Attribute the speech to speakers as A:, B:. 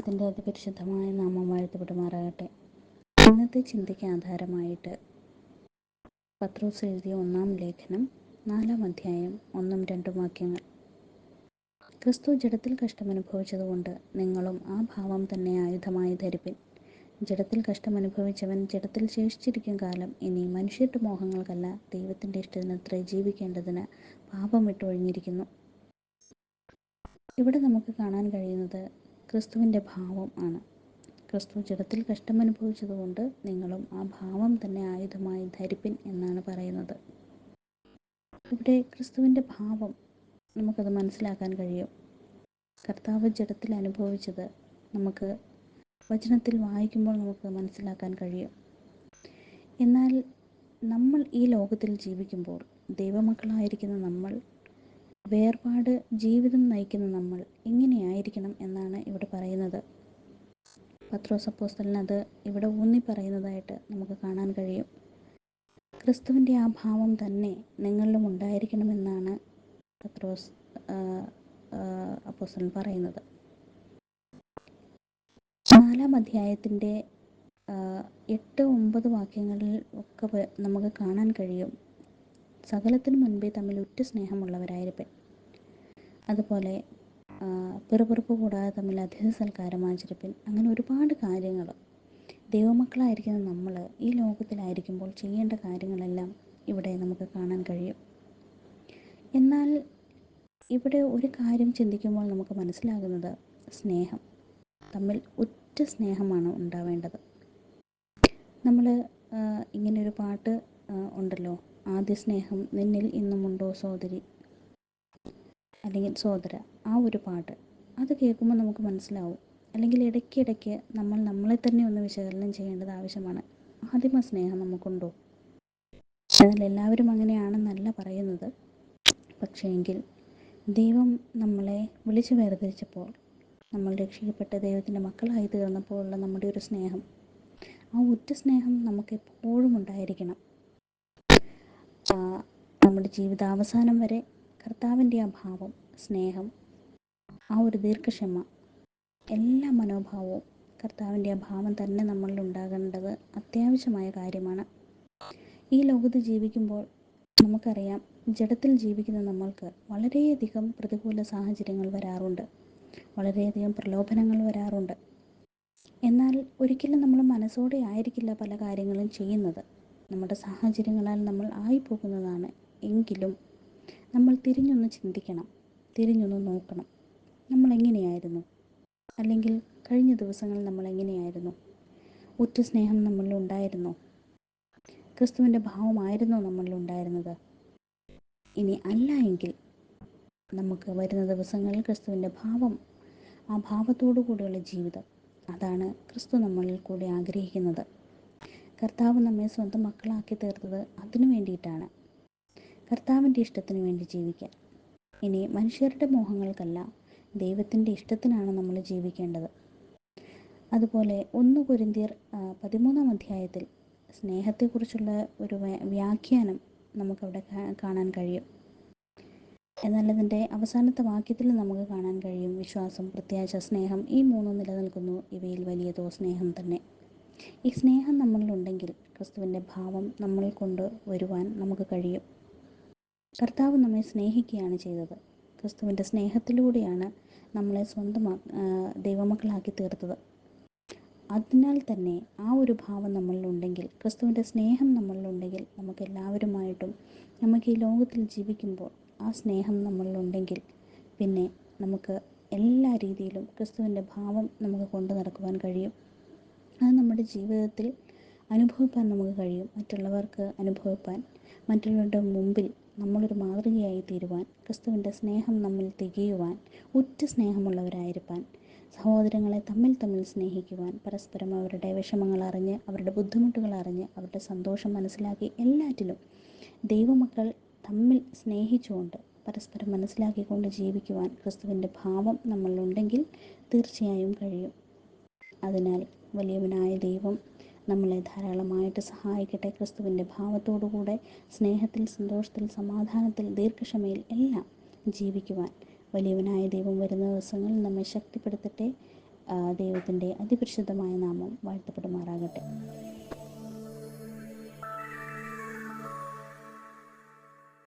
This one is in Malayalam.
A: ദൈവത്തിൻ്റെ അതിപരിശുദ്ധമായ നാമം വാഴ്ത്തപ്പെടുമാറാകട്ടെ. ഇന്നത്തെ ചിന്തയ്ക്ക് ആധാരമായിട്ട് പത്രോസ് എഴുതിയ 1-ാം ലേഖനം 4-ാം അധ്യായം 1-2 വാക്യങ്ങൾ. ക്രിസ്തു ജഡത്തിൽ കഷ്ടമനുഭവിച്ചതുകൊണ്ട് നിങ്ങളും ആ ഭാവം തന്നെ ആയുധമായി ധരിപ്പിൻ. ജഡത്തിൽ കഷ്ടമനുഭവിച്ചവൻ ജഡത്തിൽ ശേഷിച്ചിരിക്കും കാലം ഇനി മനുഷ്യരുടെ മോഹങ്ങൾക്കല്ല ദൈവത്തിൻ്റെ ഇഷ്ടത്തിനത്രേ ജീവിക്കേണ്ടതിന് പാപം വിട്ടൊഴിഞ്ഞിരിക്കുന്നു. ഇവിടെ നമുക്ക് കാണാൻ കഴിയുന്നത് ക്രിസ്തുവിൻ്റെ ഭാവം ആണ്. ക്രിസ്തു ജഡത്തിൽ കഷ്ടമനുഭവിച്ചതുകൊണ്ട് നിങ്ങളും ആ ഭാവം തന്നെ ആയുധമായി ധരിപ്പിൻ എന്നാണ് പറയുന്നത്. ഇവിടെ ക്രിസ്തുവിൻ്റെ ഭാവം നമുക്കത് മനസ്സിലാക്കാൻ കഴിയും. കർത്താവ് ജഡത്തിൽ അനുഭവിച്ചത് നമുക്ക് വചനത്തിൽ വായിക്കുമ്പോൾ നമുക്ക് മനസ്സിലാക്കാൻ കഴിയും. എന്നാൽ നമ്മൾ ഈ ലോകത്തിൽ ജീവിക്കുമ്പോൾ ദൈവമക്കളായിരിക്കുന്ന നമ്മൾ, വേർപാട് ജീവിതം നയിക്കുന്ന നമ്മൾ എങ്ങനെയായിരിക്കണം എന്നാണ് ഇവിടെ പറയുന്നത്. പത്രോസ് അപ്പോസ്തലൻ അത് ഇവിടെ ഊന്നി പറയുന്നതായിട്ട് നമുക്ക് കാണാൻ കഴിയും. ക്രിസ്തുവിൻ്റെ ആ ഭാവം തന്നെ നിങ്ങളിലും ഉണ്ടായിരിക്കണമെന്നാണ് പത്രോസ് അപ്പോസ്തലൻ പറയുന്നത്. 4-ാം അധ്യായത്തിൻ്റെ 8-9 വാക്യങ്ങളിൽ ഒക്കെ നമുക്ക് കാണാൻ കഴിയും, സകലത്തിനു മുൻപേ തമ്മിൽ ഉറ്റ സ്നേഹമുള്ളവരായിരിപ്പൻ. അതുപോലെ പിറുപിറുപ്പ് കൂടാതെ തമ്മിൽ അതിഥി സൽക്കാരം ആചരിപ്പിൻ. അങ്ങനെ ഒരുപാട് കാര്യങ്ങൾ ദൈവമക്കളായിരിക്കുന്ന നമ്മൾ ഈ ലോകത്തിലായിരിക്കുമ്പോൾ ചെയ്യേണ്ട കാര്യങ്ങളെല്ലാം ഇവിടെ നമുക്ക് കാണാൻ കഴിയും. എന്നാൽ ഇവിടെ ഒരു കാര്യം ചിന്തിക്കുമ്പോൾ നമുക്ക് മനസ്സിലാകുന്നത്, സ്നേഹം, തമ്മിൽ ഉറ്റ സ്നേഹമാണ് ഉണ്ടാവേണ്ടത്. നമ്മൾ ഇങ്ങനൊരു പാട്ട് ഉണ്ടല്ലോ, ആദ്യ സ്നേഹം നിന്നിൽ ഇന്നുമുണ്ടോ സോദരി, അല്ലെങ്കിൽ സോദര, ആ ഒരു പാട്ട് അത് കേൾക്കുമ്പോൾ നമുക്ക് മനസ്സിലാവും. അല്ലെങ്കിൽ ഇടയ്ക്കിടയ്ക്ക് നമ്മൾ നമ്മളെ തന്നെ ഒന്ന് വിശകലനം ചെയ്യേണ്ടത് ആവശ്യമാണ്. ആദിമ സ്നേഹം നമുക്കുണ്ടോ? എന്നാൽ എല്ലാവരും അങ്ങനെയാണെന്നല്ല പറയുന്നത്. പക്ഷേ എങ്കിൽ ദൈവം നമ്മളെ വിളിച്ചു വേർതിരിച്ചപ്പോൾ, നമ്മൾ രക്ഷിക്കപ്പെട്ട ദൈവത്തിൻ്റെ മക്കളായി തീർന്നപ്പോൾ ഉള്ള നമ്മുടെ ഒരു സ്നേഹം, ആ ഉറ്റ സ്നേഹം നമുക്ക് എപ്പോഴും ഉണ്ടായിരിക്കണം. നമ്മുടെ ജീവിതാവസാനം വരെ കർത്താവിൻ്റെ ആ ഭാവം, സ്നേഹം, ആ ഒരു ദീർഘക്ഷമ, എല്ലാ മനോഭാവവും കർത്താവിൻ്റെ ആ ഭാവം തന്നെ നമ്മളിൽ ഉണ്ടാകേണ്ടത് അത്യാവശ്യമായ കാര്യമാണ്. ഈ ലോകത്ത് ജീവിക്കുമ്പോൾ നമുക്കറിയാം, ജഡത്തിൽ ജീവിക്കുന്ന നമ്മൾക്ക് വളരെയധികം പ്രതികൂല സാഹചര്യങ്ങൾ വരാറുണ്ട്, വളരെയധികം പ്രലോഭനങ്ങൾ വരാറുണ്ട്. എന്നാൽ ഒരിക്കലും നമ്മൾ മനസ്സോടെ ആയിരിക്കില്ല പല കാര്യങ്ങളും ചെയ്യുന്നത്. നമ്മുടെ സാഹചര്യങ്ങളാൽ നമ്മൾ ആയിപ്പോകുന്നതാണ്. എങ്കിലും നമ്മൾ തിരിഞ്ഞൊന്ന് ചിന്തിക്കണം, തിരിഞ്ഞൊന്ന് നോക്കണം. നമ്മളെങ്ങനെയായിരുന്നു, അല്ലെങ്കിൽ കഴിഞ്ഞ ദിവസങ്ങളിൽ നമ്മൾ എങ്ങനെയായിരുന്നു? ഉറ്റ സ്നേഹം നമ്മളിലുണ്ടായിരുന്നോ? ക്രിസ്തുവിൻ്റെ ഭാവമായിരുന്നോ നമ്മളിലുണ്ടായിരുന്നത്? ഇനി അല്ല എങ്കിൽ നമുക്ക് വരുന്ന ദിവസങ്ങളിൽ ക്രിസ്തുവിൻ്റെ ഭാവം, ആ ഭാവത്തോടു കൂടിയുള്ള ജീവിതം, അതാണ് ക്രിസ്തു നമ്മളിൽ കൂടി ആഗ്രഹിക്കുന്നത്. കർത്താവ് നമ്മെ സ്വന്തം മക്കളാക്കി തീർത്തത് അതിനു വേണ്ടിയിട്ടാണ്, കർത്താവിൻ്റെ ഇഷ്ടത്തിന് വേണ്ടി ജീവിക്കാൻ. ഇനി മനുഷ്യരുടെ മോഹങ്ങൾക്കല്ല, ദൈവത്തിൻ്റെ ഇഷ്ടത്തിനാണ് നമ്മൾ ജീവിക്കേണ്ടത്. അതുപോലെ 1 കൊരിന്ത്യർ 13-ാം അധ്യായത്തിൽ സ്നേഹത്തെക്കുറിച്ചുള്ള ഒരു വ്യാഖ്യാനം നമുക്കവിടെ കാണാൻ കഴിയും. എന്നാൽ അതിൻ്റെ അവസാനത്തെ വാക്യത്തിൽ നമുക്ക് കാണാൻ കഴിയും, വിശ്വാസം, പ്രത്യാശ, സ്നേഹം, ഈ 3 നിലനിൽക്കുന്നു, ഇവയിൽ വലിയതോ സ്നേഹം തന്നെ. ഈ സ്നേഹം നമ്മളിലുണ്ടെങ്കിൽ ക്രിസ്തുവിൻ്റെ ഭാവം നമ്മൾ കൊണ്ട് വരുവാൻ നമുക്ക് കഴിയും. കർത്താവ് നമ്മെ സ്നേഹിക്കുകയാണ് ചെയ്തത്. ക്രിസ്തുവിൻ്റെ സ്നേഹത്തിലൂടെയാണ് നമ്മളെ സ്വന്തം ദൈവമക്കളാക്കി തീർത്തത്. അതിനാൽ തന്നെ ആ ഒരു ഭാവം നമ്മളിലുണ്ടെങ്കിൽ, ക്രിസ്തുവിൻ്റെ സ്നേഹം നമ്മളിലുണ്ടെങ്കിൽ, നമുക്കെല്ലാവരുമായിട്ടും നമുക്ക് ഈ ലോകത്തിൽ ജീവിക്കുമ്പോൾ ആ സ്നേഹം നമ്മളിലുണ്ടെങ്കിൽ പിന്നെ നമുക്ക് എല്ലാ രീതിയിലും ക്രിസ്തുവിൻ്റെ ഭാവം നമുക്ക് കൊണ്ടു നടക്കുവാൻ കഴിയും. അത് നമ്മുടെ ജീവിതത്തിൽ അനുഭവിപ്പാൻ നമുക്ക് കഴിയും. മറ്റുള്ളവർക്ക് അനുഭവിപ്പാൻ, മറ്റുള്ളവരുടെ മുമ്പിൽ നമ്മളൊരു മാതൃകയായി തീരുവാൻ, ക്രിസ്തുവിൻ്റെ സ്നേഹം നമ്മിൽ തികയുവാൻ, ഉറ്റ സ്നേഹമുള്ളവരായിരിക്കാൻ, സഹോദരങ്ങളെ തമ്മിൽ സ്നേഹിക്കുവാൻ, പരസ്പരം അവരുടെ വിഷമങ്ങൾ അറിഞ്ഞ്, അവരുടെ ബുദ്ധിമുട്ടുകൾ അറിഞ്ഞ്, അവരുടെ സന്തോഷം മനസ്സിലാക്കി, എല്ലാറ്റിലും ദൈവമക്കൾ തമ്മിൽ സ്നേഹിച്ചുകൊണ്ട് പരസ്പരം മനസ്സിലാക്കിക്കൊണ്ട് ജീവിക്കുവാൻ ക്രിസ്തുവിൻ്റെ ഭാവം നമ്മളിലുണ്ടെങ്കിൽ തീർച്ചയായും കഴിയും. അതിനാൽ വലിയവനായ ദൈവം നമ്മളെ ധാരാളമായിട്ട് സഹായിക്കട്ടെ. ക്രിസ്തുവിൻ്റെ ഭാവത്തോടുകൂടെ സ്നേഹത്തിൽ, സന്തോഷത്തിൽ, സമാധാനത്തിൽ, ദീർഘക്ഷമയിൽ എല്ലാം ജീവിക്കുവാൻ വലിയവനായ ദൈവം വരുന്ന ദിവസങ്ങളിൽ നമ്മെ ശക്തിപ്പെടുത്തട്ടെ. ദൈവത്തിൻ്റെ അതിപരിശുദ്ധമായ നാമം വാഴ്ത്തപ്പെടുമാറാകട്ടെ.